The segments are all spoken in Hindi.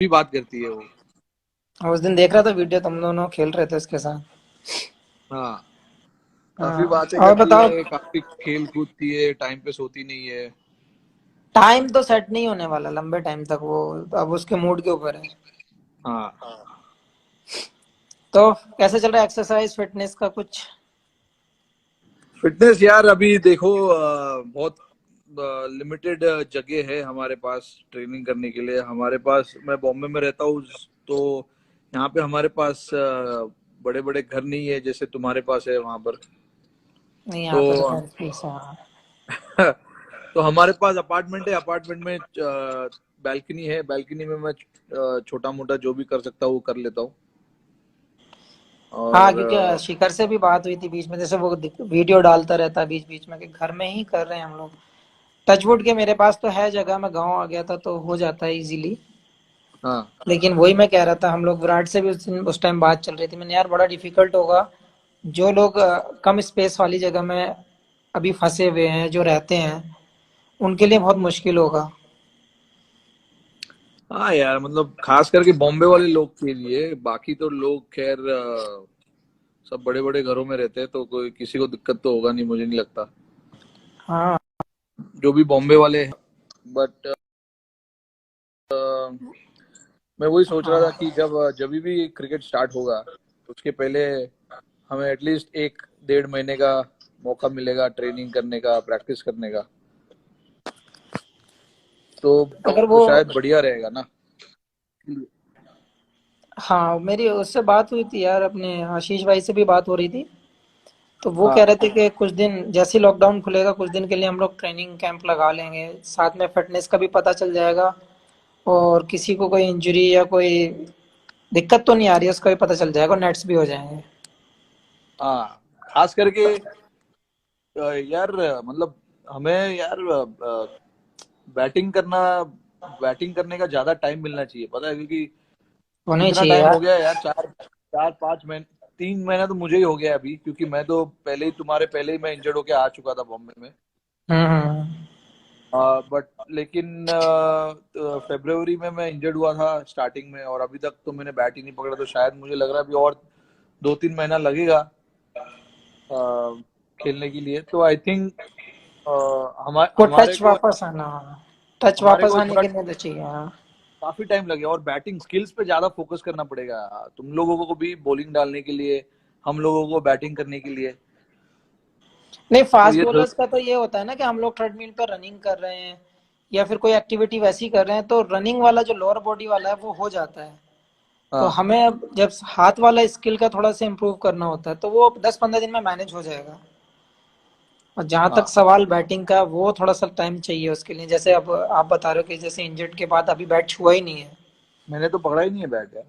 भी बात करती है वो। उस दिन देख रहा था वीडियो, तुम दोनों खेल रहे थे उसके साथ। हाँ, काफी हाँ, बातें और करती बताओ। है, काफी खेल कूदती है, टाइम पे सोती नहीं है। टाइम तो सेट नहीं होने वाला लंबे टाइम तक, वो अब उसके मूड के ऊपर है। हाँ, तो कैसे चल रहा है एक्सरसाइज फिटनेस का कुछ? फिटनेस यार अभी देखो बहुत लिमिटेड जगह है हमारे पास ट्रेनिंग करने के लिए। हमारे पास, मैं बॉम्बे में रहता हूँ, तो यहाँ पे हमारे पास बड़े बड़े घर नहीं है जैसे तुम्हारे पास है वहां पर। नहीं, तो यहाँ पे तो खैर फीस है, हाँ। तो हमारे पास अपार्टमेंट है, अपार्टमेंट में बैल्कनी है, बैल्कनी में मैं छोटा मोटा जो भी कर सकता हूँ वो कर लेता हूँ। हाँ, और क्योंकि शिखर से भी बात हुई थी बीच में, जैसे वो वीडियो डालता रहता है बीच बीच में कि घर में ही कर रहे हैं हम लोग। टचवुड के मेरे पास तो है जगह, मैं गांव आ गया था तो हो जाता है इजीली। हाँ, लेकिन वही मैं कह रहा था, हम लोग विराट से भी उस टाइम बात चल रही थी, मैंने यार बड़ा डिफिकल्ट होगा। जो लोग कम स्पेस वाली जगह में अभी फंसे हुए हैं, जो रहते हैं, उनके लिए बहुत मुश्किल होगा। हाँ यार, मतलब खास करके बॉम्बे वाले लोग के लिए, बाकी तो लोग खैर सब बड़े बड़े घरों में रहते हैं तो कोई किसी को दिक्कत तो होगा नहीं, मुझे नहीं लगता, हाँ, जो भी बॉम्बे वाले हैं। बट मैं वही सोच रहा था हाँ, कि जब भी क्रिकेट स्टार्ट होगा उसके पहले हमें एटलीस्ट 1 डेढ़ महीने का मौका मिलेगा ट्रेनिंग करने का, प्रैक्टिस करने का। अगर तो वो, शायद बढ़िया रहेगा ना। हाँ मेरी उससे बात हुई थी यार, अपने आशीष भाई से भी बात हो रही थी। तो वो कह हाँ, रहे थे कि कुछ दिन जैसे ही लॉकडाउन खुलेगा कुछ दिन के लिए हम लोग ट्रेनिंग कैंप लगा लेंगे, साथ में फिटनेस का भी पता चल जाएगा। और किसी को कोई इंजरी या कोई दिक्कत तो नहीं आ रही है उसका भी पता चल जाएगा, नेट्स भी हो जाएंगे। हाँ, खास करके यार मतलब हमें यार बैटिंग करना बैटिंग करने का ज्यादा टाइम मिलना चाहिए, पता है, क्योंकि होना ही इतना चाहिए टाइम हो यार। गया है यार, 4 4 5 महीने, 3 महीना तो मुझे ही हो गया अभी, क्योंकि मैं तो पहले ही, तुम्हारे पहले ही मैं इंजर्ड होके आ चुका था बॉम्बे में। हम्म। बट लेकिन फरवरी में मैं इंजर्ड हुआ था स्टार्टिंग में, और अभी तक तो मैंने बैट ही नहीं पकड़ा, तो शायद मुझे लग रहा है अभी और 2 3 महीना लगेगा खेलने के लिए। तो आई थिंक वो हमारे टच को वापस आना, टच हमारे वापस को आने थोड़ा के लिए तो चाहिए, हाँ। काफी टाइम लगेगा, और बैटिंग स्किल्स पे ज्यादा फोकस करना पड़ेगा तुम लोगों को भी, बॉलिंग डालने के लिए, हम लोगों को बैटिंग करने के लिए। नहीं, तो फास्ट ये बॉलर्स का तो ये होता है ना कि हम लोग ट्रेडमिल पर रनिंग कर रहे हैं या फिर कोई एक्टिविटी वैसी कर रहे हैं, तो रनिंग वाला जो लोअर बॉडी वाला है वो हो जाता है। तो हाँ, हमें अब जब हाथ वाला स्किल का थोड़ा सा इम्प्रूव करना होता है तो वो 10-15 दिन में मैनेज हो जाएगा। और जहां तक हाँ, सवाल बैटिंग का, वो थोड़ा सा टाइम चाहिए उसके लिए, जैसे अब आप बता रहे हो कि जैसे इंजर्ड के बाद अभी बैट छुआ ही नहीं है। मैंने तो पकड़ा ही नहीं है बैट यार।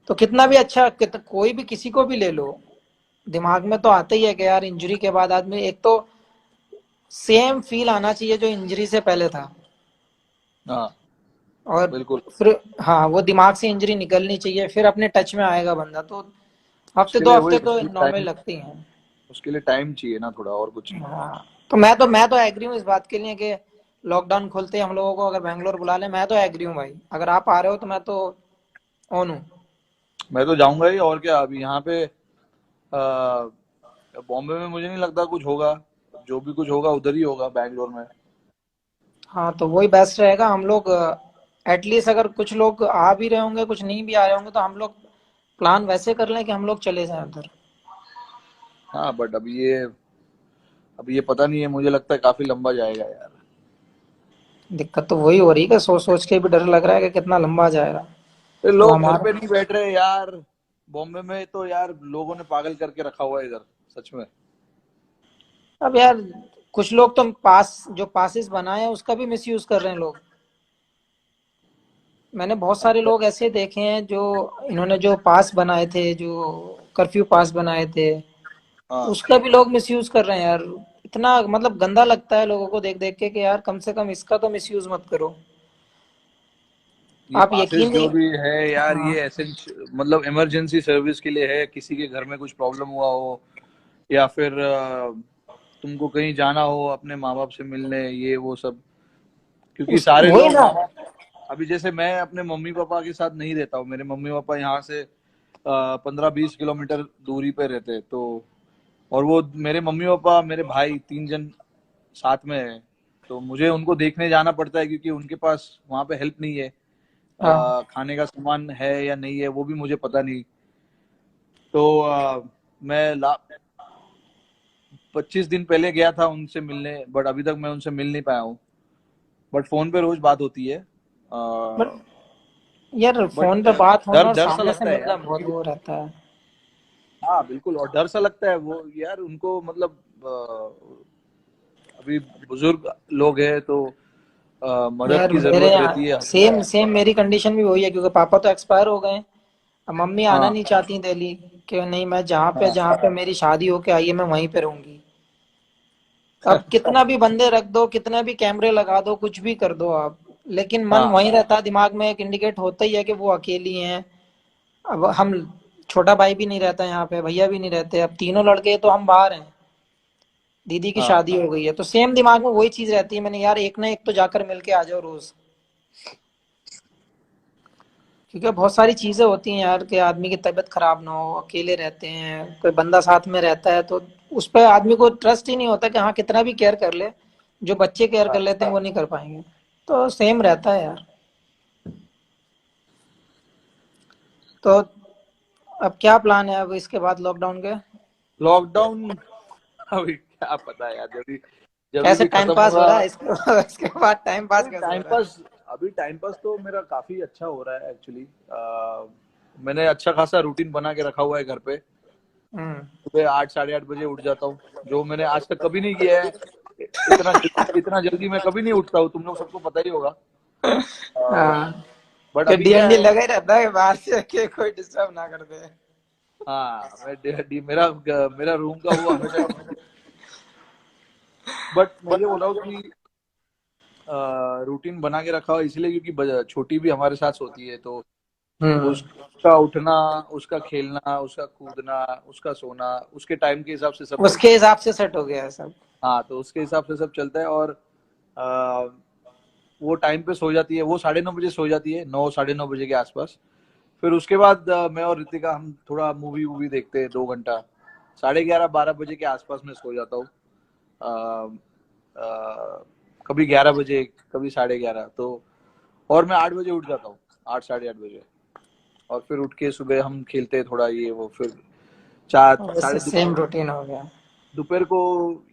तो कितना भी अच्छा कोई भी किसी को भी ले लो, दिमाग में तो आता ही है कि यार इंजरी के बाद आदमी एक तो सेम फील आना चाहिए जो इंजरी से पहले था। हाँ, और बिल्कुल। फिर, हाँ, वो दिमाग से इंजरी निकलनी चाहिए फिर अपने टच में आएगा बंदा। तो हफ्ते उसके दो लिए हफ्ते वही, तो नॉर्मल लगती हैं। उसके लिए टाइम चाहिए ना थोड़ा, और कुछ नहीं। हाँ, तो मैं तो एग्री हूँ इस बात के लिए कि लॉकडाउन खुलते ही हम लोगों को अगर बैंगलोर बुला ले, मैं तो एग्री हूँ भाई, अगर आप आ रहे हो तो मैं तो ऑन हूँ। मैं तो जाऊंगा ही, और क्या, अभी यहाँ पे बॉम्बे में मुझे नहीं लगता कुछ होगा, जो भी कुछ होगा उधर ही होगा, बैंगलोर में। हाँ, तो वही बेस्ट रहेगा। हम लोग एटलीस्ट अगर कुछ लोग आ भी रहे होंगे, कुछ नहीं भी आ रहे होंगे, तो हम लोग प्लान वैसे कर लें कि हम लोग चले जाएं उधर। हाँ, बट अभी ये पता नहीं है, मुझे लगता है काफी लंबा जाएगा यार। दिक्कत तो वही हो रही है कि सोच सोच के भी डर लग रहा है कि कितना लंबा जाएगा। ये अब लोग घर हमारा, पे नहीं बैठ रहे यार, बॉम्बे में तो यार लोगों ने पागल करके रखा हुआ है इधर, सच में। अब यार कुछ लोग तो पास जो पासिस बनाए हैं उसका भी मिसयूज कर रहे हैं लोग। मैंने बहुत सारे अच्छा। लोग ऐसे देखे हैं जो, इन्होंने जो पास बनाए थे, जो कर्फ्यू पास बनाए थे, हाँ, उसका भी लोग मिसयूज कर रहे हैं यार। इतना मतलब गंदा लगता है लोगों को देख देख के कि यार कम से कम इसका तो मिसयूज मत करो। ये आप पासेस यकीन जो नहीं, भी है यार, हाँ, ये मतलब इमरजेंसी सर्विस के लिए है, किसी के घर में कुछ प्रॉब्लम हुआ हो, या फिर तुमको कहीं जाना हो अपने माँ बाप से मिलने, ये वो सब, क्योंकि उस वही ना, अभी जैसे मैं अपने मम्मी पापा के साथ नहीं रहता हूँ, मेरे मम्मी पापा यहाँ से 15-20 किलोमीटर दूरी पे रहते हैं, तो और वो मेरे मम्मी पापा मेरे भाई 3 जन साथ में है, तो मुझे उनको देखने जाना पड़ता है क्योंकि उनके पास वहाँ पे हेल्प नहीं है। हाँ खाने का सामान है या नहीं है वो भी मुझे पता नहीं। तो मैं 25 दिन पहले गया था उनसे मिलने, बट अभी तक मैं उनसे मिल नहीं पाया हूँ। बट फोन पे रोज बात होती है। बट यार बट फोन पे बात होना डर और डर सा सामने से लगता है मिलना यार बहुत क्योंकि वो रहता है। हाँ बिल्कुल, और डर सा लगता है वो यार उनको, मतलब अभी बुजुर्ग लोग हैं तो मदद यार की मेरे जरूरत रहती है सेम हमेशा। सेम मेरी कंडीशन भी वही है, क्योंकि पापा तो एक्सपायर हो गए हैं। अब मम्मी आना हाँ नहीं चाहती दिल्ली, कि नहीं मैं हाँ जहाँ पे मेरी शादी होके आई है मैं वहीं पे रहूंगी। अब कितना भी बंदे रख दो, कितना भी कैमरे लगा दो, कुछ भी कर दो आप, लेकिन मन हाँ वहीं रहता है, दिमाग में एक इंडिकेट होता ही है कि वो अकेली हैं। अब हम, छोटा भाई भी नहीं रहता यहाँ पे, भैया भी नहीं रहते, अब तीनों लड़के हैं, तो हम बाहर हैं, दीदी की हाँ शादी हो गई है, तो सेम दिमाग में वही चीज रहती है, मैंने यार एक ना एक तो जाकर मिलके आ जाओ रोज। क्योंकि बहुत सारी चीजें होती हैं यार, कि आदमी की तबीयत खराब ना हो, अकेले रहते हैं, कोई बंदा साथ में रहता है तो उस पर आदमी को ट्रस्ट ही नहीं होता कि हाँ कितना भी केयर कर ले, जो बच्चे केयर कर हाँ। लेते हैं वो नहीं कर पाएंगे। तो सेम रहता है यार। तो अब क्या प्लान है अब इसके बाद लॉकडाउन के? लॉकडाउन अभी क्या पता है यार, जब जब कैसे भी टाइम खत्म पास हो होगा। रहा है इसके इसके बाद टाइम पास अभी कैसे हो टाइम रहा है? पास अभी टाइम पास तो मेरा काफी अच्छा हो रहा है एक्चुअली। मैंने अच्छा खासा रूटीन बना के रखा हुआ है घर पे। हम्म। सुबह 8 साढ़े 8 बजे उठ जाता हूँ, जो मैंने आज तक कभी नहीं किया है। इतना जल्दी मैं कभी नहीं उठता हूँ, तुम लोग सबको पता ही होगा। हाँ, बट कि अभी क्या डीएनडी है। लगा ही रहता है बाहर से कि कोई डिस्टर्ब ना कर दे। हाँ मेरा मेरा रूम का वो हमेशा। बट मैं ये बोल रहा हूँ कि रूटीन बना के रखा हो इसलिए क्योंकि छोटी भी हमारे साथ होती है, तो हम्म। उसका उठना, उसका खेलना, उसका कूदना, उसका सोना उसके टाइम के हिसाब से सब उसके चलता है। हिसाब से सेट हो गया है सब। हाँ, तो उसके हिसाब से सब चलता है। और आ, वो टाइम पे सो जाती है, वो 9:30 बजे सो जाती है, 9 साढ़े 9 बजे के आसपास। फिर उसके बाद मैं और रितिका हम थोड़ा मूवी वूवी देखते हैं 2 घंटा। 11:30 12 बजे के आसपास में सो जाता हूँ। कभी 11 बजे, कभी 11:30, तो और मैं 8 बजे उठ जाता हूँ, 8 साढ़े 8 बजे। और फिर उठ के सुबह हम खेलते हैं थोड़ा ये वो, फिर चार वैसे साढ़े सेम रूटीन हो गया। दोपहर को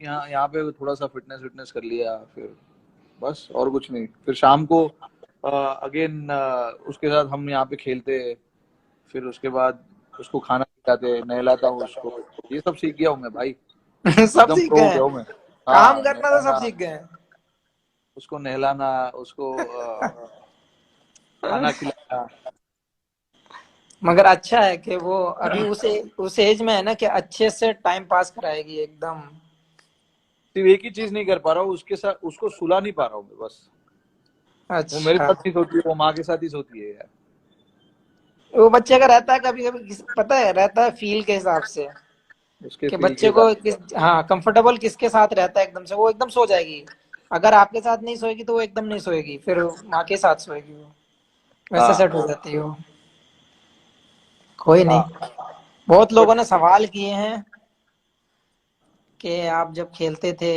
यहाँ यहाँ पे थोड़ा सा फिटनेस विटनेस कर लिया, फिर बस और कुछ नहीं। फिर शाम को अगेन उसके साथ हम यहाँ पे खेलते हैं। फिर उसके बाद उसको खाना खिलाते, नहलाता हूँ उसको। ये सब सीख गया हूँ मैं भाई, सब एकदम सीख प्रो गए हो गया हैं, हूँ मैं। काम हाँ, करना तो सब नहलाना, सीख गए हैं। उसको नहलाना, उसको खाना खिलाना। मगर अच्छा है कि वो अभी उस एज में है ना, कि अच्छे से टाइम पास कराएगी एकदम। सिर्फ एक ही चीज नहीं कर पा रहा हूँ, उसके साथ उसको सुला नहीं पा रहा हूँ मैं बस। वो मेरे अच्छा, साथ नहीं सोती है, वो माँ के साथ ही सोती है यार। वो बच्चे का रहता है कभी कभी, पता है, रहता है फील के हिसाब से, उसके कि फील के बच्चे हिसाब को से। हाँ कंफर्टेबल किसके साथ रहता है एकदम से वो एकदम सो जाएगी। अगर आपके साथ नहीं सोएगी तो वो एकदम नहीं सोएगी, फिर माँ के साथ सोएगी वो, वैसे हाँ सेट हो जाती है वो। कोई नहीं। हाँ। बहुत बट लोगों ने सवाल किए हैं कि आप जब खेलते थे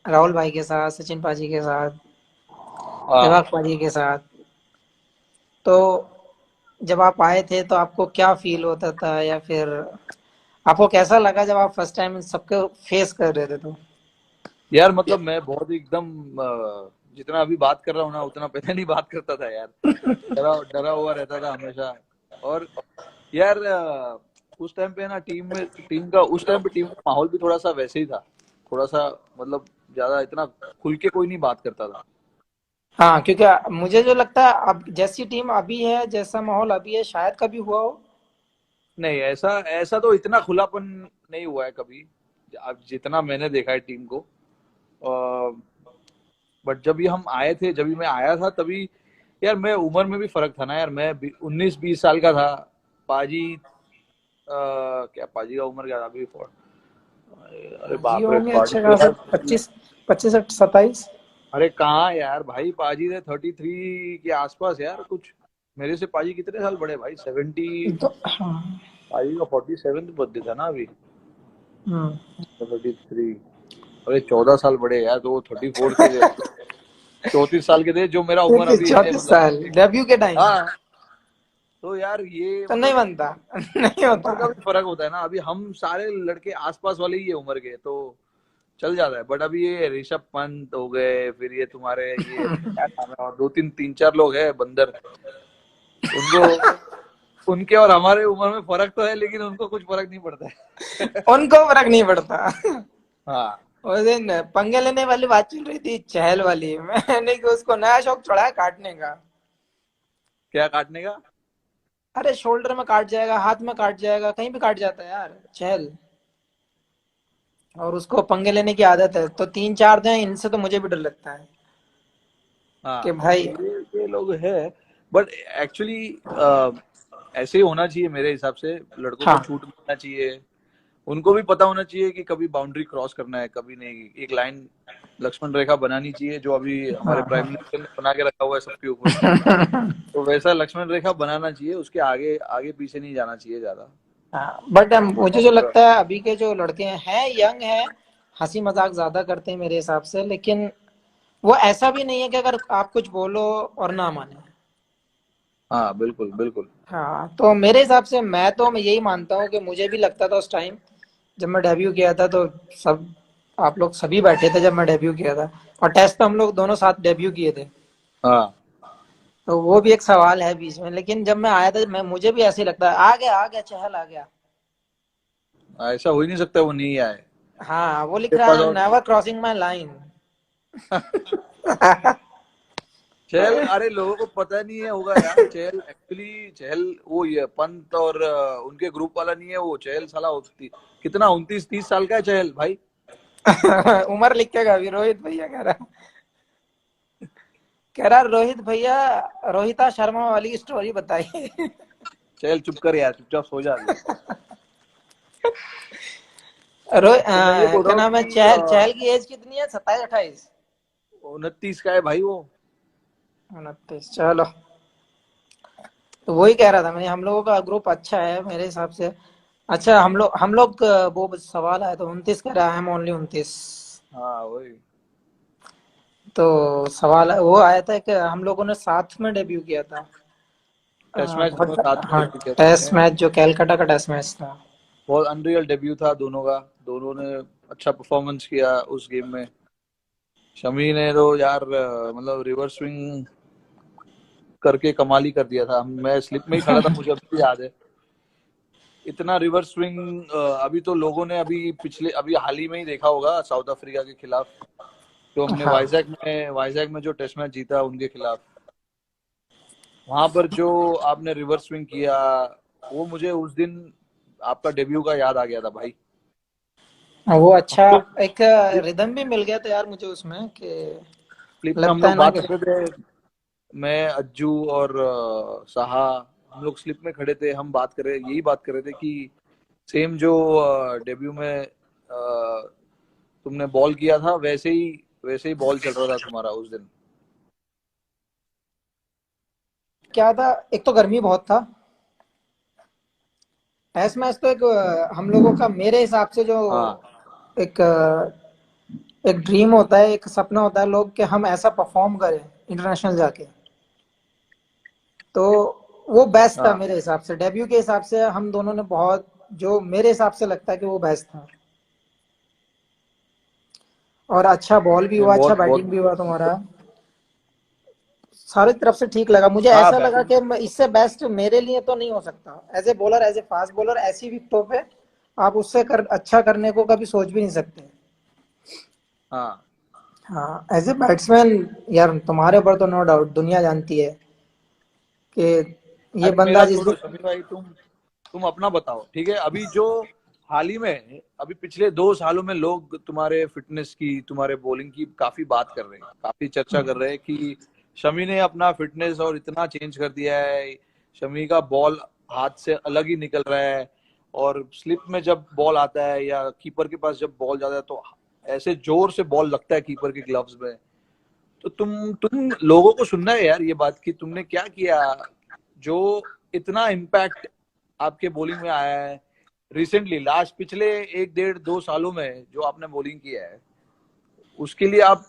राहुल भाई के साथ, सचिन पाजी के साथ, हाँ सहवाग पाजी के साथ, तो जब आप आए थे तो आपको क्या फील होता था, या फिर आपको कैसा लगा जब आप फर्स्ट टाइम सबको फेस कर रहे थे तो? यार, मतलब मैं बहुत एकदम जितना अभी बात कर रहा हूँ ना उतना पहले नहीं बात करता था यार। डरा डरा हुआ रहता था हमेशा। और यार उस टाइम पे ना टीम का माहौल भी थोड़ा सा वैसे ही था। थोड़ा सा, मतलब ज्यादा इतना खुल के कोई नहीं बात करता था। हाँ, क्योंकि मुझे जो लगता है अब जैसी टीम अभी है, जैसा माहौल अभी है, शायद कभी हुआ हो। नहीं, ऐसा ऐसा तो इतना खुलापन नहीं हुआ है कभी, अब जितना मैंने देखा है टीम को। बट जब भी हम आए थे, जब भी मैं आया था तभी, यार मैं उम्र में भी फर्क था ना यार, मैं 19-20 साल का था। पाजी क्या पाजी का उम्र क्या था अभी अरे जी बाप रे, होंगे पाजी अच्छे तो खासे यार 25, 25 27। अरे कहाँ यार भाई, पाजी थे 33 के आसपास यार कुछ। मेरे से पाजी कितने साल बड़े भाई, 70। तो हाँ। पाजी का 47 बर्थडे था ना अभी। हम्म। 33। अरे 14 साल बड़े यार, तो वो 34 के थे, 34 साल के थे, जो मेरा उम्र अभी है 34 साल मतलब। डेब्यू के टाइम। हाँ। तो यार ये तो नहीं मतलब बनता। नहीं होता। उम्र का भी फर्क होता है ना, अभी हम सारे लड़के आसपास वाले ही है उम्र के, तो चल जाता है। बट अभी ये ऋषभ पंत हो गए, फिर ये तुम्हारे ये क्या नाम है, और दो तीन तीन चार लोग हैं बंदर, उनको, उनके और हमारे उम्र में फर्क तो है, लेकिन उनको कुछ फर्क नहीं पड़ता है। उनको फर्क नहीं पड़ता। हाँ। उस दिन पंगे लेने वाली बात चल रही थी चहल वाली, मैंने कि उसको नया शौक चढ़ा है काटने का। क्या काटने का? अरे शोल्डर में काट जाएगा, हाथ में काट जाएगा, कहीं भी काट जाता है यार चहल। और उसको पंगे लेने की आदत है, तो तीन चार हैं इनसे तो मुझे भी डर लगता है कि हाँ भाई। ये लोग है। बट एक्चुअली ऐसे ही होना चाहिए मेरे हिसाब से, लड़कों को हाँ छूट मिलना चाहिए। उनको भी पता होना चाहिए कि कभी बाउंड्री क्रॉस करना है, कभी नहीं। एक लाइन, लक्ष्मण रेखा बनानी चाहिए, जो अभी हमारे हाँ प्राइम हाँ। मिनिस्टर ने बना के रखा हुआ है सबके ऊपर। तो वैसा लक्ष्मण रेखा बनाना चाहिए, उसके आगे आगे पीछे नहीं जाना चाहिए ज्यादा। हाँ बट मुझे जो और लगता है अभी के जो लड़के हैं यंग हैं, हंसी मजाक ज्यादा करते हैं मेरे हिसाब से, लेकिन वो ऐसा भी नहीं है कि अगर आप कुछ बोलो और ना माने। हाँ बिल्कुल बिल्कुल। हाँ तो मेरे हिसाब से मैं यही मानता हूँ कि मुझे भी लगता था उस टाइम जब मैं डेब्यू किया था, तो सब आप लोग सभी बैठे थे जब मैं डेब्यू किया था, और टेस्ट पे हम लोग दोनों साथ डेब्यू किए थे। हाँ। तो वो भी एक सवाल है बीच में, लेकिन जब मैं आया था मैं मुझे भी ऐसे ही लगता है आ गया चहल आ गया। ऐसा हो ही नहीं सकता वो नहीं आए। हाँ वो लिख के रहा पास है और नेवर क्रॉसिंग माई लाइन। चहल, अरे लोगों को पता नहीं है होगा यार, चहल एक्चुअली, चहल वो ये पंत और उनके ग्रुप वाला नहीं है वो। चहल साला कितना 29-30 साल का है चहल भाई। उम्र लिखेगा अभी, रोहित भैया कह रहा रोहित भैया, रोहिता शर्मा वाली स्टोरी बताइए। चहल चुप कर यार, चुपचाप सो जा अभी। तो मैं ये बोल रहा क्या हूँ नाम है, कि चहल चहल की एज कितनी है, 27 28? 29 का है भाई वो। 29, चलो। तो वही कह रहा था मैं, हम लोगों का ग्रुप अच्छा है मेरे हिसाब से। अच्छा हम लोग वो सवाल आया तो 29 कह रहा है, हम ओनली 29। हाँ वही। तो सवाल वो आया था कि हम लोगों ने साथ में डेब्यू किया था। टेस्ट मैच बहुत। दोनों साथ में हाँ डेब्यू किया था टेस्ट हमने। मैच जो कैलकाटा का टेस्ट मैच था। बहुत अनरियल डेब्यू था दोनों का। दोनों ने अच्छा परफॉर्मेंस किया उस गेम में। शमी ने तो यार मतलब रिवर्स स्विंग करके कमाल ही कर दिया था। मैं स्लिप में ही खड़ा था, मुझे अभी भी याद है। इतना रिवर्स स्विंग अभी तो लोगों ने अभी हाल ही में ही देखा होगा, साउथ अफ्रीका के खिलाफ, जो हमने हाँ वाइजैक में जो टेस्ट मैच जीता उनके खिलाफ। वहां पर जो आपने रिवर्स स्विंग किया, वो मुझे उस दिन आपका डेब्यू का याद आ गया था भाई। वो हम अच्छा लोग एक रिदम भी मिल गया था यार मुझे उसमें कि स्लिप में हम लगता लोग है ना बात कि कर रहे थे, मैं अज्जू और साहा, हम लोग स्लिप में खड़े थे, हम यही बात कर रहे थे कि सेम जो डेब्यू में तुमने बॉल किया था, वैसे ही बॉल चल रहा था तुम्हारा उस दिन। क्या था, एक तो गर्मी बहुत था। टेस्ट मैच तो एक हम लोगों का मेरे हिसाब से जो हाँ एक एक ड्रीम होता है, एक सपना होता है लोग कि हम ऐसा परफॉर्म करें इंटरनेशनल जाके। तो वो बेस्ट था हाँ। मेरे हिसाब से, डेब्यू के हिसाब से हम दोनों ने बहुत, जो मेरे हिसाब से लगता है कि वो बेस्ट था। और अच्छा बॉल भी नहीं, हुआ, अच्छा बहुत बैटिंग बहुत। भी हुआ तुम्हारा, सारी तरफ से ठीक लगा मुझे। हाँ ऐसा लगा बैटिंग। कि इससे बेस्ट मेरे लिए तो नहीं हो सकता, as a bowler, as a fast bowler, ऐसी विकेटों पे आप उससे अच्छा करने को कभी सोच भी नहीं सकते। हाँ। हाँ एज ए बैट्समैन यार तुम्हारे ऊपर तो नो डाउट दुनिया जानती है कि ये अरे बंदा मेरा जिस छोड़ो दिन। शमी भाई, तुम अपना बताओ, ठीक है? अभी जो हाल ही में, अभी पिछले 2 सालों में लोग तुम्हारे फिटनेस की, तुम्हारे बॉलिंग की काफी बात कर रहे हैं, काफी चर्चा कर रहे हैं कि शमी ने अपना फिटनेस और इतना चेंज कर दिया है। शमी का बॉल हाथ से अलग ही निकल रहा है, और स्लिप में जब बॉल आता है या कीपर के पास जब बॉल जाता है, तो ऐसे जोर से बॉल लगता है कीपर के ग्लव्स में। तो तुम लोगों को सुनना है यार ये बात कि तुमने क्या किया जो इतना इम्पैक्ट आपके बॉलिंग में आया है रिसेंटली, लास्ट पिछले 1 डेढ़ 2 सालों में जो आपने बॉलिंग किया है, उसके लिए आप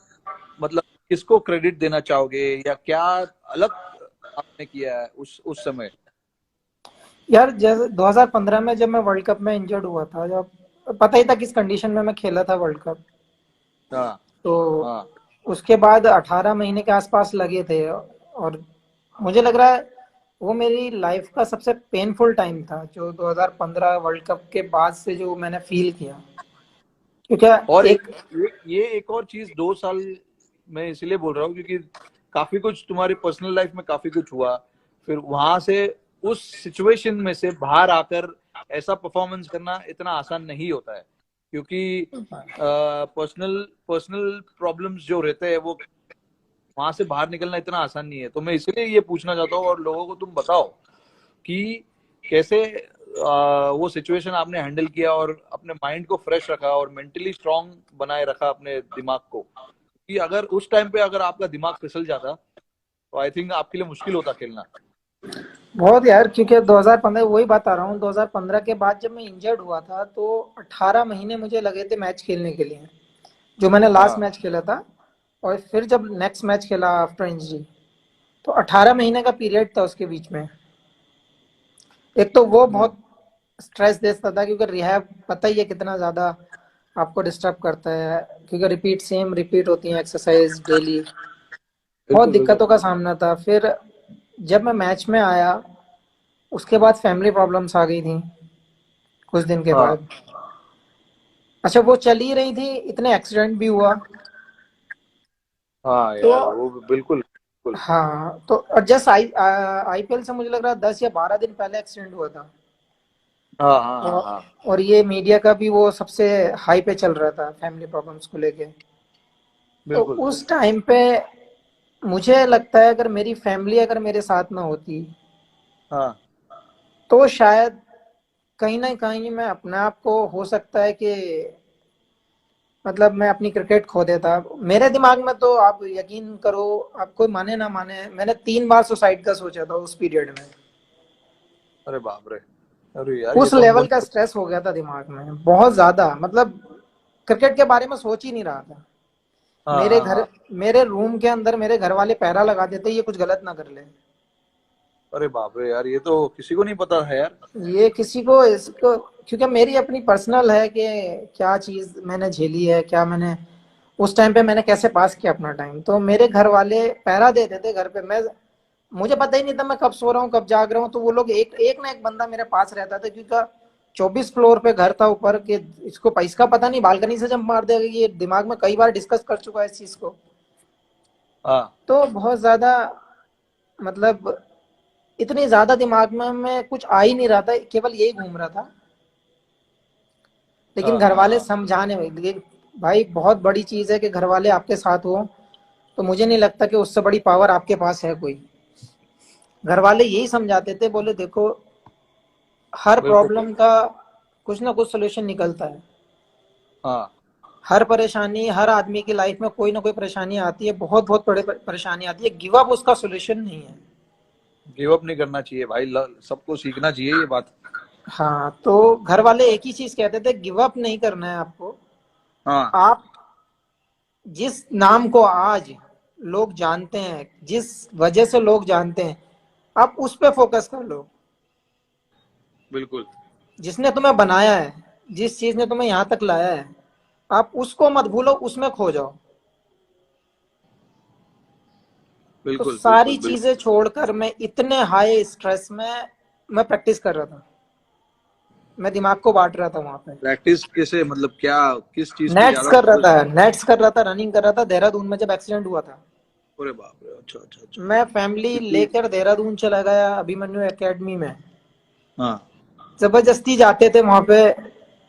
मतलब किसको क्रेडिट देना चाहोगे, या क्या अलग आपने किया है उस समय? यार जैसे 2015 में जब मैं वर्ल्ड कप में इंजर्ड हुआ था, जब पता ही था किस कंडीशन में मैं खेला था वर्ल्ड कप, हाँ तो हाँ। उसके बाद 18 महीने के आसपास लगे थे, और मुझे लग रहा है वो मेरी लाइफ का सबसे पेनफुल टाइम था, जो 2015 वर्ल्ड कप के बाद से जो मैंने फील किया, और क्योंकि एक ये एक और चीज, 2 साल मैं इसलिए बोल रहा हूँ क्योंकि काफी कुछ तुम्हारी पर्सनल लाइफ में काफी कुछ हुआ, फिर वहां से उस सिचुएशन में से बाहर आकर ऐसा परफॉर्मेंस करना इतना आसान नहीं होता है, क्योंकि पर्सनल पर्सनल प्रॉब्लम्स जो रहते हैं वो वहां से बाहर निकलना इतना आसान नहीं है। तो मैं इसलिए ये पूछना चाहता हूँ, और लोगों को तुम बताओ कि कैसे वो सिचुएशन आपने हैंडल किया और अपने माइंड को फ्रेश रखा और मेंटली स्ट्रांग बनाए रखा अपने दिमाग को, कि अगर उस टाइम पे अगर आपका दिमाग फिसल जाता तो आई थिंक आपके लिए मुश्किल होता खेलना। बहुत यार, क्योंकि 2015 वही बात आ रहा हूँ, 2015 के बाद जब मैं इंजर्ड हुआ था तो 18 महीने मुझे लगे थे मैच खेलने के लिए, जो मैंने लास्ट हाँ। मैच खेला था। और फिर जब नेक्स्ट मैच खेला आफ्टर इंजरी, तो 18 महीने का पीरियड था उसके बीच में। एक तो वो हम्म। बहुत स्ट्रेस देता था, क्योंकि रिहैब पता ही है कितना ज़्यादा आपको डिस्टर्ब करता है, क्योंकि सेम रिपीट होती है एक्सरसाइज डेली। बहुत बिल्कुल बिल्कुल। दिक्कतों का सामना था। फिर जब मैं मैच में आया, उसके बाद फैमिली प्रॉब्लम्स आ गई थी कुछ दिन के हाँ बाद। अच्छा, वो चल ही रही थी, इतने एक्सीडेंट भी हुआ। हाँ तो यार वो बिल्कुल बिल्कुल। हाँ, तो और जस्ट आईपीएल से मुझे लग रहा है 10 या 12 दिन पहले एक्सीडेंट हुआ था। हाँ हाँ हाँ और हाँ। और ये मीडिया का भी वो सबसे हाई पे चल रहा था फैमिली प्रॉब्लम्स को लेके। तो बिल्कुल। उस टाइम पे मुझे लगता है अगर मेरी फैमिली अगर मेरे साथ ना होती, हाँ तो शायद कहीं ना कहीं मैं अपने आप को, हो सकता है कि मतलब मैं अपनी क्रिकेट खो देता। मेरे दिमाग में तो आप यकीन करो, आप कोई माने ना माने, मैंने 3 बार सुसाइड का सोचा था उस पीरियड में। अरे बाप रे। अरे यार ये उस तो लेवल बहुत। का स्ट्रेस हो गया था दिमाग में, बहुत ज्यादा, मतलब क्रिकेट के बारे में सोच ही नहीं रहा था। हाँ मेरे हाँ घर, हाँ। मेरे रूम के अंदर मेरे घर वाले पहरा लगा देते ये कुछ गलत ना कर ले। अरे बाप रे यार, ये तो किसी को नहीं पता है यार। ये किसी को इसको, क्योंकि मेरी अपनी पर्सनल है कि क्या चीज मैंने झेली है, क्या मैंने उस टाइम पे मैंने कैसे पास किया अपना टाइम। तो मेरे घर वाले पहरा देते थे घर पे। मैं, मुझे पता ही नहीं था मैं कब सो रहा हूँ कब जाग रहा हूँ। तो वो लोग एक एक ना एक बंदा मेरे पास रहता था, क्योंकि 24 फ्लोर पे घर था ऊपर, के इसको इसका पता नहीं बालकनी से जंप मार देगा। ये दिमाग में कई बार डिस्कस कर चुका है इस चीज को। हाँ तो बहुत ज्यादा, मतलब इतनी ज्यादा दिमाग में कुछ आ ही नहीं रहा था, केवल यही घूम रहा था। लेकिन हाँ घर हाँ वाले हाँ। समझाने में, लेकिन भाई बहुत बड़ी चीज है कि घर वाले आपके साथ हो। तो मुझे नहीं लगता कि उससे बड़ी पावर आपके पास है कोई। घर वाले यही समझाते थे, बोले देखो हर बिल्कुल। प्रॉब्लम का कुछ ना कुछ सोल्यूशन निकलता है। हाँ। हर परेशानी, हर आदमी की लाइफ में कोई ना कोई परेशानी आती है, बहुत बहुत बड़े परेशानी आती है। गिव अप उसका सोल्यूशन नहीं है। गिव अप नहीं करना चाहिए भाई, सबको सीखना चाहिए ये बात। हाँ, तो घर वाले एक ही चीज कहते थे, गिव अप नहीं करना है आपको। हाँ आप जिस नाम को आज लोग जानते हैं, जिस वजह से लोग जानते हैं, आप उस पे फोकस कर लो। बिल्कुल जिसने तुम्हें बनाया है, जिस चीज ने तुम्हें यहां तक लाया है, आप उसको मत भूलो, उसमें खो जाओ। तो बिल्कुल सारी बिल्कुल चीजें बिल्कुल। छोड़कर मैं इतने हाई स्ट्रेस में मैं प्रैक्टिस कर रहा था। मैं दिमाग को बांट रहा था वहां पे। प्रैक्टिस कैसे, मतलब क्या, किस चीज पे नेट्स ज्यादा कर रहा फोकस? था, नेट्स कर रहा था, रनिंग कर रहा था। देहरादून में जब एक्सीडेंट हुआ था, अरे बाप रे, अच्छा अच्छा अच्छा। मैं फैमिली क्योंकि लेकर देहरादून चला गया अभिमन्यु एकेडमी में। हाँ। जबरदस्ती जाते थे वहां पे,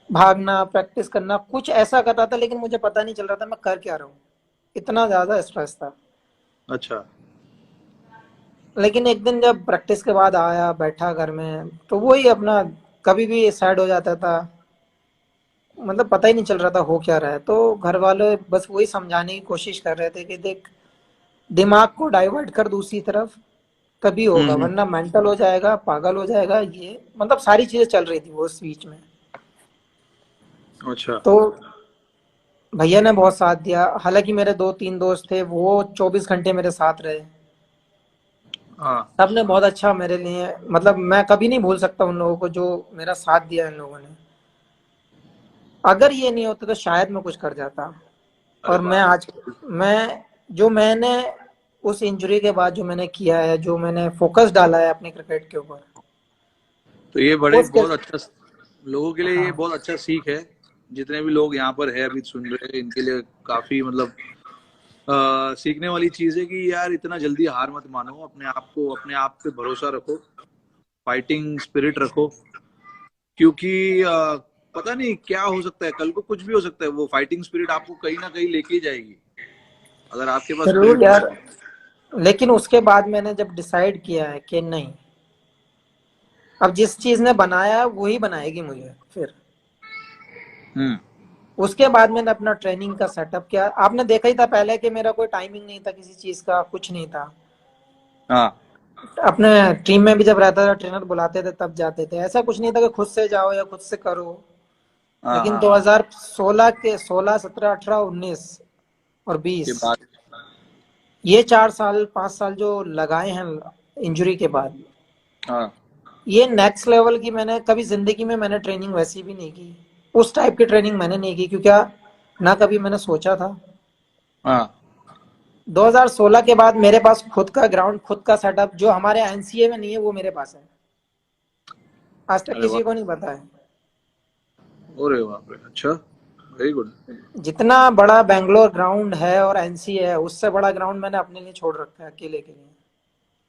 भागना, प्रैक्टिस करना, कुछ ऐसा कर रहा था, लेकिन मुझे पता नहीं चल रहा था मैं कर क्या रहा हूँ। इतना ज्यादा स्ट्रेस था। अच्छा। लेकिन एक दिन जब प्रैक्टिस के बाद आया, बैठा घर में, तो वही अपना, कभी भी सैड हो जाता था। मतलब पता ही नहीं चल रहा था हो क्या रहा है। तो घर वाले बस वही समझाने की कोशिश कर रहे थे कि देख, दिमाग को डाइवर्ट कर दूसरी तरफ, तभी होगा, हम्म। वरना मेंटल हो जाएगा, पागल हो जाएगा। ये मतलब सारी चीजें चल रही थी वो उस बीच में। अच्छा। तो भैया ने बहुत साथ दिया, हालांकि मेरे दो तीन दोस्त थे वो 24 घंटे मेरे साथ रहे। हाँ। सबने बहुत अच्छा मेरे लिए, मतलब मैं कभी नहीं भूल सकता उन लोगों को जो मेरा साथ दिया इन लोगों ने। अगर ये नहीं होता तो शायद मैं कुछ कर जाता। अरे और मैं बाप आज, रे। मैं जो मैंने उस इंजरी के बाद जो मैंने किया है, जो मैंने फोकस डाला है अपने क्रिकेट के ऊपर, तो ये बड़े उसके, बहुत अच्छा, लोगों के लिए ये हाँ बहुत अच्छा सीख है। जितने भी लोग यहाँ पर है अभी सुन रहे हैं, इनके लिए काफी मतलब सीखने वाली चीज है कि यार इतना जल्दी हार मत मानो, अपने आप को, अपने आप पे भरोसा रखो, फाइटिंग स्पिरिट रखो। क्योंकि पता नहीं क्या हो सकता है, कल को कुछ भी हो सकता है, वो फाइटिंग स्पिरिट आपको कहीं ना कहीं लेके ही जाएगी अगर आपके पास जरूर स्पिरिट हो। यार। लेकिन उसके बाद मैंने जब डिसाइड किया है कि नहीं, अब जिस चीज ने बनाया है वही बनाएगी मुझे फिर, हम्म। उसके बाद मैंने अपना ट्रेनिंग का सेटअप किया। आपने देखा ही था पहले कि मेरा कोई टाइमिंग नहीं था किसी चीज का, कुछ नहीं था। हाँ अपने टीम में भी जब रहता था ट्रेनर बुलाते थे तब जाते थे, ऐसा कुछ नहीं था कि खुद से जाओ या खुद से करो। हाँ लेकिन हाँ हाँ। 2016 के 16, 17, 18, 19 और के 20, बाद। ये 4 साल 5 साल जो लगाए हैं इंजरी के बाद, हाँ ये नेक्स्ट लेवल की मैंने कभी जिंदगी में मैंने ट्रेनिंग वैसी भी नहीं की। उस टाइप की ट्रेनिंग मैंने नहीं की, क्योंकि ना कभी मैंने सोचा था। हाँ। 2016 के बाद मेरे पास खुद का ग्राउंड, खुद का सेटअप, जो हमारे एनसीए में नहीं है वो मेरे पास है। आज तक अरे किसी वाह। को नहीं पता है। अरे बाप रे, अच्छा, वेरी गुड। जितना बड़ा बैंगलोर ग्राउंड है और एनसीए है, उससे बड़ा ग्राउंड मैंने अपने लिए छोड़ रखा है, अकेले के लिए।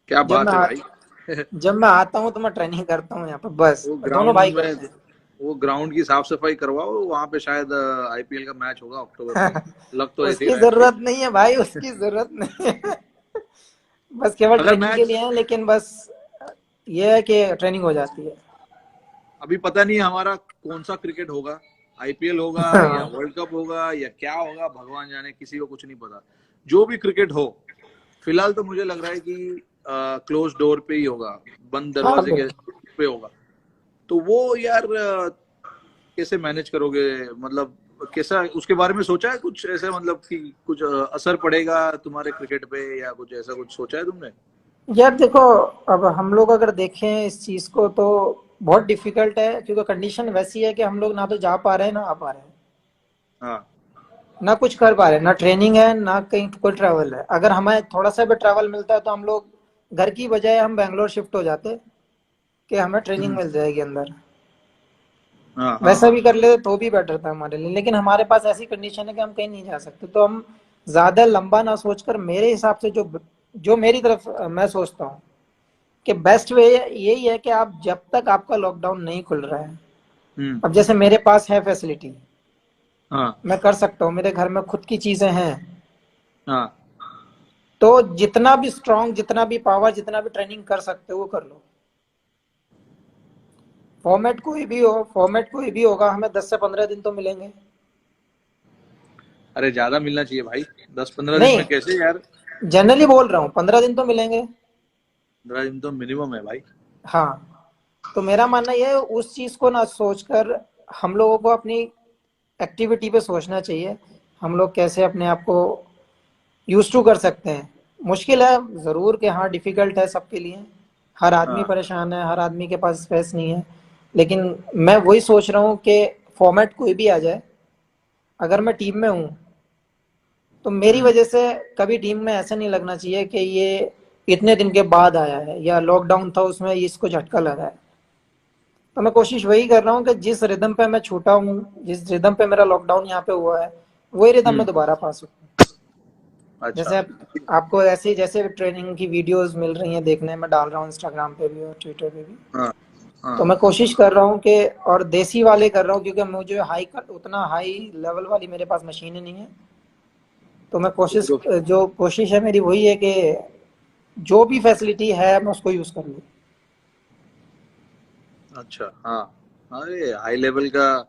क्या जब बात मैं है आ, भाई। जब मैं आता हूँ तो मैं ट्रेनिंग करता हूँ यहाँ पे, बस वो दोनों ग्राउंड भाई में, करते वो ग्राउंड की साफ सफाई करवाओ, वहां पे शायद आईपीएल का मैच होगा अक्टूबर में। हैं। लग तो ऐसे ही उसकी रहा है भाई। जरूरत नहीं है भाई, उसकी जरूरत नहीं है। बस केवल अगर ट्रेनिंग के मैच, लिए है, लेकिन बस ये है कि ट्रेनिंग हो जाती है। अभी पता नहीं हमारा कौन सा क्रिकेट होगा, आईपीएल होगा या वर्ल्ड कप होगा या क्या होगा, भगवान जाने, किसी को कुछ नहीं पता। जो भी क्रिकेट हो, फिलहाल तो मुझे लग रहा है कि क्लोज डोर पे ही होगा, बंद हाँ दरवाजे के बिल्कुल। पे होगा। तो वो यार कैसे मैनेज करोगे, मतलब कैसा, उसके बारे में सोचा है कुछ ऐसे, मतलब कि कुछ असर पड़ेगा तुम्हारे क्रिकेट पे या कुछ ऐसा कुछ सोचा है तुमने? यार देखो, अब हम लोग अगर देखें इस चीज को तो बहुत डिफिकल्ट है, क्योंकि कंडीशन वैसी है कि हम लोग ना तो जा पा रहे हैं ना आ पा रहे हैं, हाँ। ना कुछ कर पा रहे हैं, ना ट्रेनिंग है ना कहीं कोई ट्रैवल है। अगर हमें थोड़ा सा भी ट्रैवल मिलता है तो हम लोग घर की बजाय हम बैंगलोर शिफ्ट हो जाते, कि हमें ट्रेनिंग हम्म। मिल जाएगी अंदर। हाँ हाँ वैसा हाँ। भी कर लेते तो भी बेटर था हमारे लिए, लेकिन हमारे पास ऐसी कंडीशन है कि हम कहीं नहीं जा सकते। तो हम ज्यादा लंबा ना सोचकर, मेरे हिसाब से जो जो मेरी तरफ मैं सोचता हूँ कि बेस्ट वे यही है कि आप जब तक आपका लॉकडाउन नहीं खुल रहा है, हम्म। अब जैसे मेरे पास है फैसिलिटी, हाँ मैं कर सकता हूँ, मेरे घर में खुद की चीजें हैं, हाँ। तो जितना भी स्ट्रांग, जितना भी पावर, जितना भी ट्रेनिंग कर सकते हो वो कर लो। फॉर्मेट कोई भी हो, फॉर्मेट कोई भी होगा, हमें 10 से 15 दिन तो मिलेंगे। अरे ज्यादा मिलना चाहिए भाई, 10-15 दिन नहीं, में कैसे यार। जनरली बोल रहा हूँ 15 दिन तो मिलेंगे। 15 दिन तो मिनिमम है भाई। हाँ, तो मेरा मानना यह है उस चीज को ना सोचकर हम लोगों को अपनी एक्टिविटी पे सोचना चाहिए। हम लोग कैसे अपने आप को यूज टू कर सकते हैं। मुश्किल है जरूर कि हाँ, डिफिकल्ट है सबके लिए, हर आदमी हाँ। परेशान है, हर आदमी के पास स्पेस नहीं है। लेकिन मैं वही सोच रहा हूँ कि फॉर्मेट कोई भी आ जाए, अगर मैं टीम में हूँ तो मेरी हम्म। वजह से कभी टीम में ऐसा नहीं लगना चाहिए कि ये इतने दिन के बाद आया है या लॉकडाउन था उसमें इसको झटका लगा है। तो मैं कोशिश वही कर रहा हूँ कि जिस रिदम पे मैं छूटा हूँ, जिस रिदम पे मेरा लॉकडाउन यहाँ पे हुआ है, वही रिदम में हम्म। दोबारा पा सकूँ। अच्छा। जैसे आपको ऐसे ही जैसे ट्रेनिंग की वीडियोस मिल रही हैं देखने में, डाल रहा हूँ इंस्टाग्राम पे भी और ट्विटर पे भी। हाँ तो हाँ। मैं कोशिश कर रहा हूँ कि, और देसी वाले कर रहा हूँ, क्योंकि मुझे उतना हाई लेवल वाली मेरे पास मशीनें नहीं है। तो मैं तो, कोशिश, तो जो कोशिश है मेरी वही है कि जो भी फैसिलिटी है मैं उसको यूज कर लूँ। अच्छा। हाँ। अरे हाई लेवल का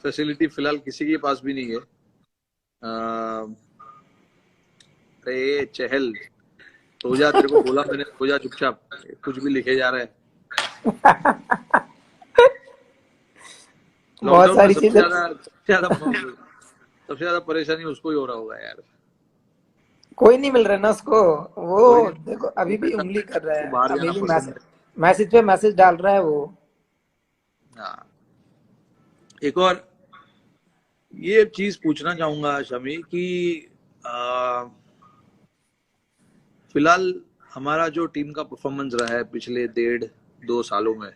फैसिलिटी फिलहाल किसी के पास भी नहीं है। ए चहल, सो जा, तेरे को बोला मैंने, सो जा चुपचाप, कुछ भी लिखे जा रहा है। बहुत लॉकडाउन में सारी चीजें। सबसे ज्यादा परेशानी उसको ही हो रहा होगा यार। कोई नहीं मिल रहा ना उसको। वो कोई नहीं, देखो अभी भी बेटा उंगली कर रहा उसको है, बाहर अभी जाना भी पसंद मैसेज है। मैसेज पे मैसेज डाल रहा है वो। हाँ, एक और ये चीज पूछना चाहूंगा शमी कि आ, फिलहाल हमारा जो टीम का परफॉर्मेंस रहा है पिछले 1.5-2 सालों में,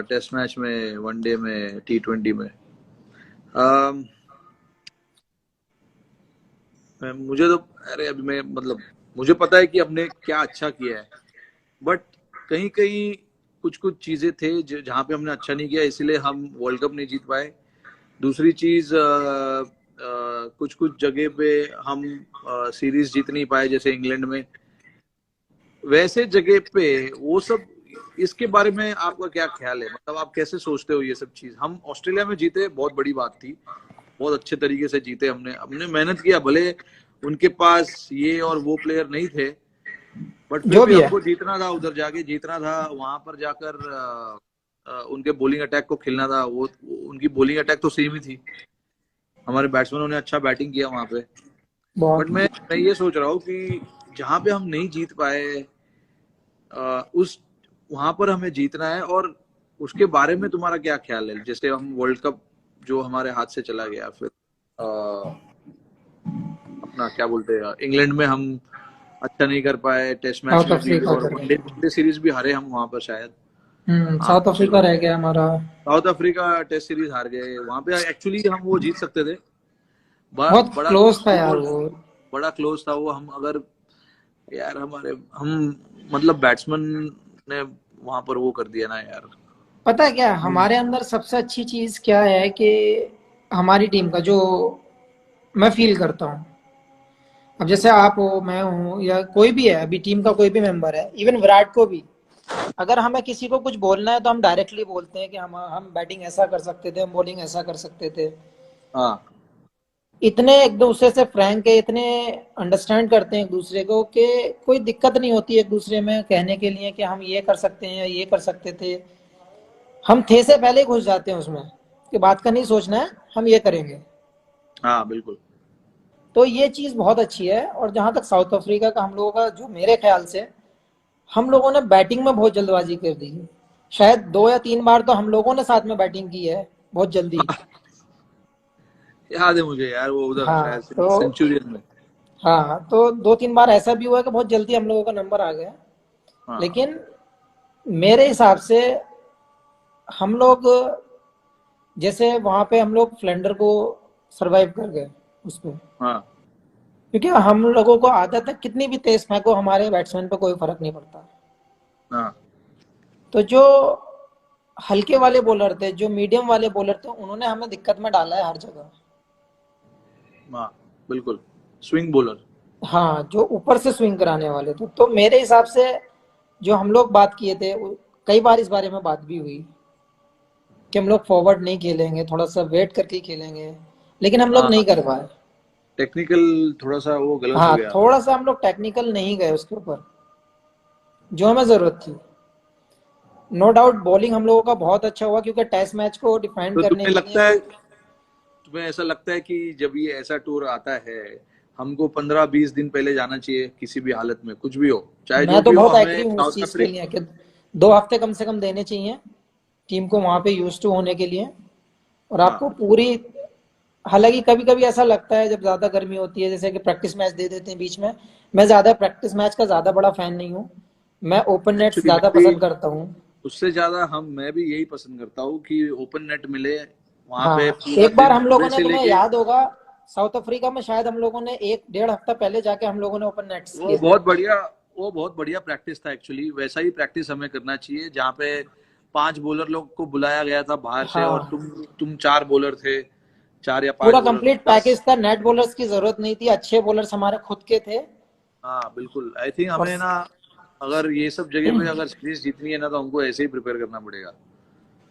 टेस्ट मैच में, वनडे में, T20 में, अम, मुझे तो, अरे अभी मैं मतलब मुझे पता है कि हमने क्या अच्छा किया है, बट कहीं कहीं कुछ कुछ चीजें थे जहाँ पे हमने अच्छा नहीं किया, इसीलिए हम वर्ल्ड कप नहीं जीत पाए। दूसरी चीज, कुछ कुछ जगह पे हम सीरीज जीत नहीं पाए, जैसे इंग्लैंड में, वैसे जगह पे वो सब। इसके बारे में आपका क्या ख्याल है, मतलब आप कैसे सोचते हो ये सब चीज? हम ऑस्ट्रेलिया में जीते, बहुत बड़ी बात थी, बहुत अच्छे तरीके से जीते, हमने हमने मेहनत किया, भले उनके पास ये और वो प्लेयर नहीं थे, बट फिर जो भी भी है। हमको जीतना था, उधर जाके जीतना था, वहां पर जाकर उनके बॉलिंग अटैक को खेलना था। वो उनकी बॉलिंग अटैक तो सेम ही थी, हमारे बैट्समैनों ने अच्छा बैटिंग किया वहां पे। बट बहुत। मैं ये सोच रहा हूँ कि जहां पे हम नहीं जीत पाए, उस वहां पर हमें जीतना है। और उसके बारे में तुम्हारा क्या ख्याल है? जैसे हम वर्ल्ड कप जो हमारे हाथ से चला गया, फिर अपना क्या बोलते हैं, इंग्लैंड में हम अच्छा नहीं कर पाए, टेस्ट मैच साउथ में भी, अफ्रीका और कर वनडे गए। वनडे सीरीज भी हारे हम वहां पर शायद। हाँ, साउथ अफ्रीका रह गया हमारा। साउथ अफ्रीका टेस्ट सीरीज हार गए, वहां पे एक्चुअली हम वो जीत सकते थे। बहुत बड़ा क्लोज था यार क्लोज, वो। बड़ा क्लोज था वो। हम अगर, यार हमारे, हम मतलब बैट्समैन ने वहां पर वो कर दिया ना यार। पता है क्या हमारे अंदर सबसे अच्छी चीज क्या है कि हमारी टीम का जो मैं फील करता हूँ, अब जैसे आप हो, मैं हूँ, या कोई भी है अभी टीम का कोई भी मेंबर है, इवन विराट को भी, अगर हमें किसी को कुछ बोलना है तो हम डायरेक्टली बोलते हैं कि हम बैटिंग ऐसा कर सकते थे, हम बॉलिंग ऐसा कर सकते थे। हाँ इतने एक दूसरे से फ्रैंक है, इतने अंडरस्टैंड करते हैं एक दूसरे को कि कोई दिक्कत नहीं होती एक दूसरे में कहने के लिए कि हम ये कर सकते हैं या ये कर सकते थे। हम थे से पहले ही घुस जाते हैं उसमें कि बात का नहीं सोचना है, हम ये करेंगे। हाँ बिल्कुल। तो ये चीज बहुत अच्छी है। और जहां तक साउथ अफ्रीका का हम लोगों का, जो मेरे ख्याल से हम लोगों ने बैटिंग में बहुत जल्दबाजी कर दी। शायद 2 या 3 बार तो हम लोगों ने साथ में बैटिंग की है बहुत जल्दी। याद है मुझे यार, वो उधर हाँ शायद तो सेंचुरियन में। हाँ तो 2 3 बार ऐसा भी हुआ है कि बहुत जल्दी हम लोगों का नंबर आ गया। हाँ लेकिन मेरे हिसाब से हम लोग, जैसे वहां पे हम लोग फ्लेंडर को सरवाइव कर गए उसमें, हाँ क्योंकि हम लोगों को आदत है कितनी भी तेज फेंको हमारे बैट्समैन पे कोई फर्क नहीं पड़ता। हाँ तो जो हल्के वाले बॉलर थे, जो मीडियम वाले बॉलर थे, उन्होंने हमें दिक्कत में डाला है हर जगह। हाँ बिल्कुल, स्विंग बॉलर। हाँ, जो ऊपर से स्विंग कराने वाले थे। तो मेरे हिसाब से जो हम लोग बात किए थे, कई बार इस बारे में बात भी हुई कि हम लोग फॉरवर्ड नहीं खेलेंगे, थोड़ा सा वेट करके खेलेंगे, लेकिन हम लोग नहीं हाँ, कर पाए। टेक्निकल थोड़ा सा वो गलत हो हाँ, गया। थोड़ा सा हम लोग टेक्निकल नहीं गए उसके ऊपर जो हमें जरूरत थी। नो डाउट बॉलिंग हम लोगों का बहुत अच्छा हुआ, क्योंकि टेस्ट मैच को डिफाइंड तो करने तुम्हें के लिए लगता है, तुम्हें ऐसा लगता है कि जब ये ऐसा टूर आता है, हमको 15-20 दिन पहले जाना चाहिए किसी भी हालत में, कुछ भी हो, चाहे मैं जो तो भी हो, बहुत एग्री हमें हूँ इस साउथ चीज के अफ्रीका। लिए कि 2 हफ्ते कम से कम देने चाहिए टीम को वहां पे यूज टू होने के लिए। और हाँ आपको पूरी, हालांकि कभी कभी ऐसा लगता है जब ज्यादा गर्मी होती है जैसे कि प्रैक्टिस मैच दे देते हैं बीच में। मैं ज्यादा प्रैक्टिस मैच का ज्यादा बड़ा फैन नहीं हूँ। मैं ओपन नेट्स एक्चुअली मैं ज्यादा भी पसंद करता हूँ। उससे ज्यादा, हम मैं भी यही पसंद करता हूँ कि ओपन नेट मिले, वहां पे हाँ, पूरा एक बार दिन हम लोगों सुबह ने, से तुम्हें लेके। याद होगा, साउथ अफ्रीका में शायद हम लोगों ने 1 1.5 हफ्ता पहले जाके हम लोगों ने ओपन नेट्स वो किए थे। बहुत बढ़िया, वो बहुत बढ़िया प्रैक्टिस था एक्चुअली। वैसा ही प्रैक्टिस हमें करना चाहिए, जहाँ पे 5 बॉलर लोग को बुलाया गया था बाहर से, और हाँ, तुम 4 बॉलर थे, 4 या 5 पूरा बॉलर थे कंप्लीट बस। पैकेज था, नेट बॉलर्स की जरूरत नहीं थी, अच्छे बॉलर्स हमारे खुद के थे। हाँ बिल्कुल, आई थिंक और हमें ना, अगर ये सब जगह पे अगर सीरीज जीतनी है ना, तो हमको ऐसे ही प्रिपेयर करना पड़ेगा।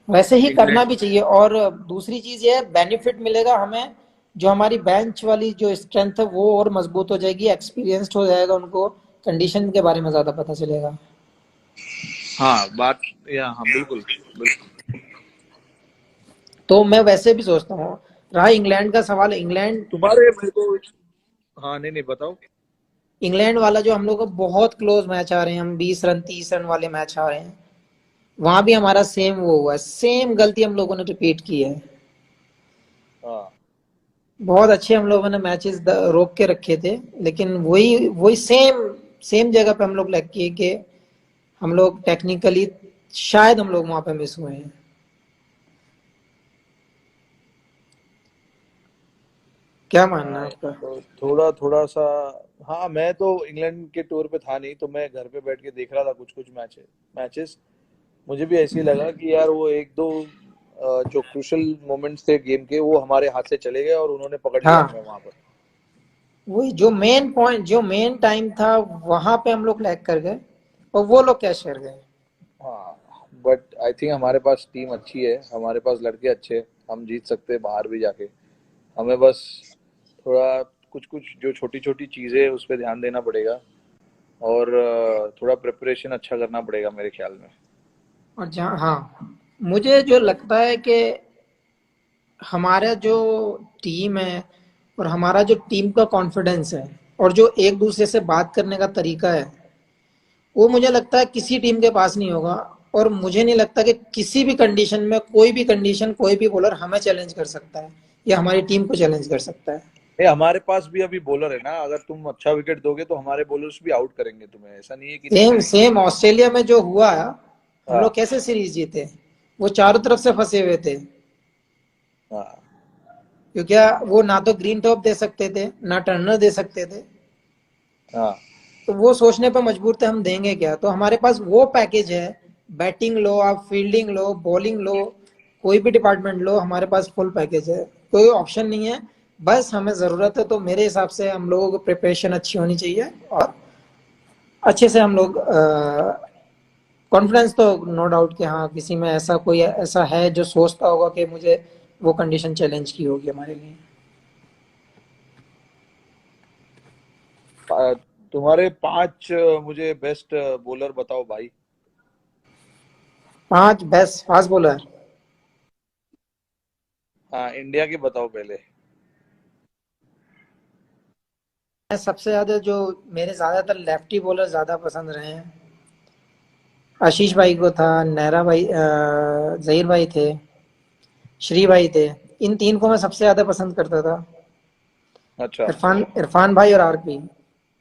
वैसे ही करना इंग्लैंड। भी चाहिए। और दूसरी चीज ये बेनिफिट मिलेगा हमें जो हमारी बेंच वाली जो स्ट्रेंथ है वो और मजबूत हो जाएगी, एक्सपीरियंस्ड हो जाएगा, उनको कंडीशन के बारे में ज्यादा पता चलेगा। हाँ बात, या हाँ बिल्कुल बिल्कुल। तो मैं वैसे भी सोचता हूँ, रहा इंग्लैंड का सवाल, इंग्लैंड तुम्हारे मेरे को, हाँ नहीं नहीं बताओ। इंग्लैंड वाला जो हम लोग को बहुत क्लोज मैच आ रहे हैं, हम 20 रन 30 रन वाले मैच आ रहे हैं, वहां भी हमारा सेम वो हुआ है, सेम गलती हम लोगों ने रिपीट की है। हाँ बहुत अच्छे हम लोगों ने मैचेस रोक के रखे थे, लेकिन वही वही सेम सेम जगह पे हम लोग लग किए कि हम लोग टेक्निकली शायद हम लोग वहां पे मिस हुए हैं। क्या मानना है हाँ, आपका? तो थोड़ा थोड़ा सा। हाँ मैं तो इंग्लैंड के टूर पे था नहीं, तो मैं घर पे बैठ के देख रहा था कुछ कुछ मैचेस। मुझे भी ऐसे ही लगा कि यार वो एक दो जो क्रूशल मोमेंट्स थे गेम के, वो हमारे हाथ से चले गए और उन्होंने पकड़ लिया हमें हाँ, वहां पर। वही जो मेन पॉइंट, जो मेन टाइम था, वहां पे हम लोग लैग कर गए और वो लोग कैश कर गए। हाँ बट आई थिंक हमारे पास टीम अच्छी है, हमारे पास लड़के अच्छे हैं, हम जीत सकते हैं बाहर भी जाके। हमें बस थोड़ा कुछ कुछ जो छोटी छोटी चीजें हैं उस पर ध्यान देना पड़ेगा, और थोड़ा प्रिपरेशन अच्छा करना पड़ेगा मेरे ख्याल में। और जहाँ, हाँ, मुझे जो लगता है कि हमारा जो टीम है और हमारा जो टीम का कॉन्फिडेंस है और जो एक दूसरे से बात करने का तरीका है, वो मुझे लगता है किसी टीम के पास नहीं होगा। और मुझे नहीं लगता कि किसी भी कंडीशन में, कोई भी कंडीशन, कोई भी बॉलर हमें चैलेंज कर सकता है या हमारी टीम को चैलेंज कर सकता है। ये हमारे पास भी अभी बॉलर है ना, अगर तुम अच्छा विकेट दोगे तो हमारे बॉलर्स भी आउट करेंगे तुम्हें, ऐसा नहीं है कि नहीं सेम करेंगे। सेम ऑस्ट्रेलिया में जो हुआ, हम लोग हाँ कैसे सीरीज जीते, वो चारों तरफ से फंसे हुए थे। हाँ क्योंकि वो ना तो ग्रीन टॉप दे सकते थे, ना टर्नर दे सकते थे। हाँ तो वो सोचने पर मजबूर थे हम देंगे क्या। तो हमारे पास वो पैकेज है, बैटिंग लो, आप फील्डिंग लो, बॉलिंग लो, कोई भी डिपार्टमेंट लो, हमारे पास फुल पैकेज है, कोई ऑप्शन नहीं है। बस हमें ज़रूरत है, तो मेरे हिसाब से हम लोगों को प्रिपरेशन अच्छी होनी चाहिए और अच्छे से हम लोग कॉन्फिडेंस तो नो डाउट कि हाँ, किसी में ऐसा कोई ऐसा है जो सोचता होगा कि मुझे वो कंडीशन चैलेंज की होगी हमारे लिए। तुम्हारे पांच मुझे बेस्ट बॉलर बताओ भाई। 5 बेस्ट फास्ट बॉलर। हाँ इंडिया के बताओ पहले। मैं सबसे ज्यादा जो, मेरे ज्यादातर लेफ्टी बॉलर ज्यादा पसंद रहे हैं। आशीष भाई को था, नेहरा भाई, जहीर भाई थे, श्री भाई थे। इन तीन को मैं सबसे ज्यादा पसंद करता था। अच्छा। इरफान इरफान भाई और आरपी,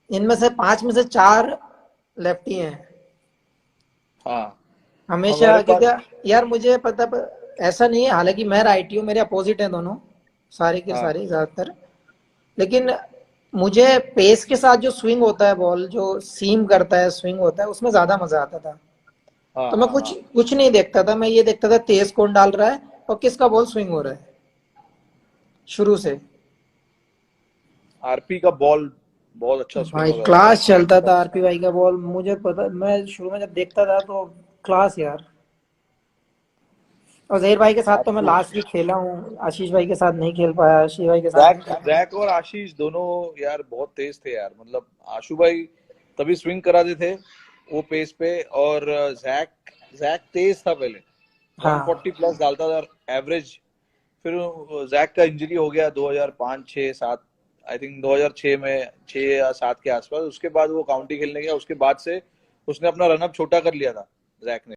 इनमें से 5 में से 4 लेफ्टी हैं हाँ हमारे हमेशा। पास। क्योंकि यार मुझे पता ऐसा नहीं है, हालांकि मैं राइटी हूँ, मेरे अपोजिट हैं दोनों, सारे के हाँ सारे ज्यादातर। लेकिन मुझे पेस के साथ जो स्विंग होता है, बॉल जो सीम करता है, स्विंग होता है, उसमें ज्यादा मजा आता था। हाँ तो मैं हाँ कुछ हाँ। कुछ नहीं देखता था, मैं ये देखता था तेज कौन डाल रहा है और किसका बॉल स्विंग हो रहा है शुरू से। आरपी का बॉल बहुत अच्छा स्विंग भाई होता था क्लास भाई। चलता था आरपी भाई का बॉल, मुझे पता, मैं शुरू में जब देखता था तो क्लास यार। और जहीर भाई के साथ तो मैं आपको लास्ट भी खेला हूँ, आशीष भाई के साथ नहीं खेल पाया, आशीष भाई के साथ जैक नहीं खेला। जैक और आशीष दोनों यार बहुत तेज थे यार, मतलब आशु भाई तभी स्विंग कराते थे वो पेस पे, और जैक जैक तेज था पहले, हाँ 140 प्लस डालता था एवरेज। फिर जैक का इंजरी हो गया 2005 6 7, आई थिंक 2006 में, 6 या 7 के आसपास। उसके बाद वो काउंटी खेलने गया, उसके बाद से उसने अपना रनअप छोटा कर लिया था जैक ने।